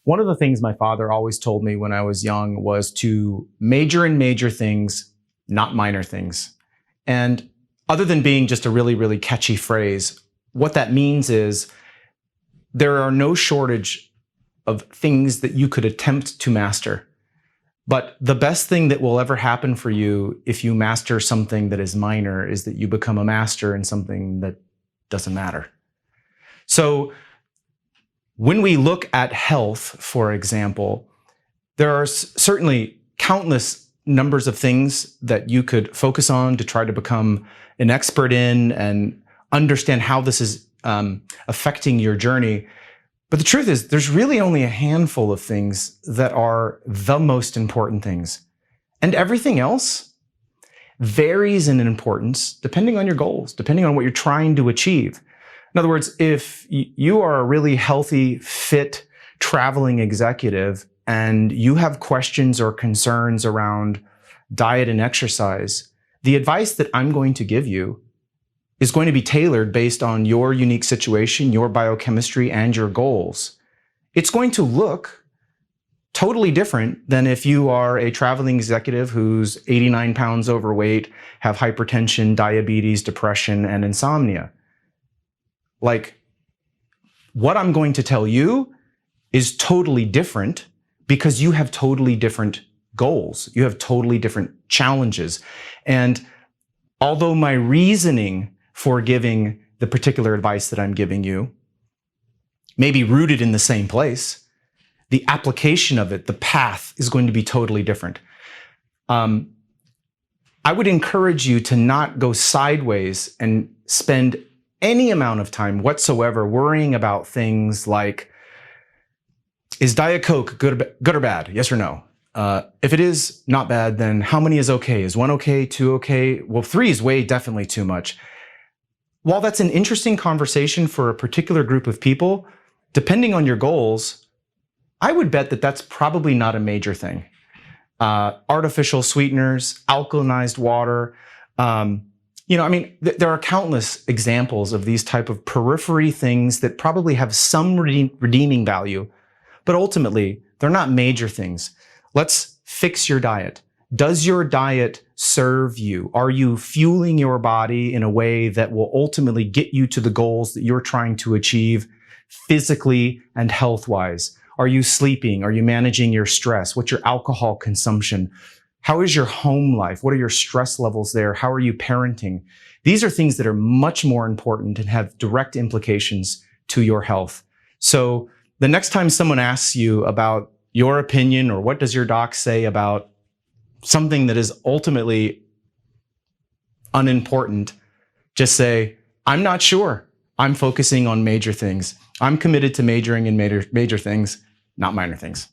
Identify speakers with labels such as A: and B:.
A: One of the things my father always told me when I was young was to major in major things, not minor things. And other than being just a really, really catchy phrase, what that means is there are no shortage of things that you could attempt to master. But the best thing that will ever happen for you if you master something that is minor is that you become a master in something that doesn't matter. So when we look at health, for example, there are certainly countless numbers of things that you could focus on to try to become an expert in and understand how this is affecting your journey. But the truth is, there's really only a handful of things that are the most important things. And everything else varies in importance depending on your goals, depending on what you're trying to achieve. In other words, if you are a really healthy, fit, traveling executive and you have questions or concerns around diet and exercise, the advice that I'm going to give you is going to be tailored based on your unique situation, your biochemistry, and your goals. It's going to look totally different than if you are a traveling executive who's 89 pounds overweight, have hypertension, diabetes, depression, and insomnia. Like, what I'm going to tell you is totally different because you have totally different goals. You have totally different challenges. And although my reasoning for giving the particular advice that I'm giving you may be rooted in the same place, the application of it, the path, is going to be totally different. I would encourage you to not go sideways and spend any amount of time whatsoever worrying about things like, is Diet Coke good or bad? Yes or no? If it is not bad, then how many is okay? Is 1 okay, 2 okay? Well, 3 is definitely too much. While that's an interesting conversation for a particular group of people, depending on your goals, I would bet that that's probably not a major thing. Artificial sweeteners, alkalinized water, there are countless examples of these type of periphery things that probably have some redeeming value, but ultimately they're not major things. Let's fix your diet. Does your diet serve you? Are you fueling your body in a way that will ultimately get you to the goals that you're trying to achieve physically and health-wise? Are you sleeping? Are you managing your stress? What's your alcohol consumption? How is your home life? What are your stress levels there? How are you parenting? These are things that are much more important and have direct implications to your health. So the next time someone asks you about your opinion or what does your doc say about something that is ultimately unimportant, just say, I'm not sure. I'm focusing on major things. I'm committed to majoring in major things, not minor things.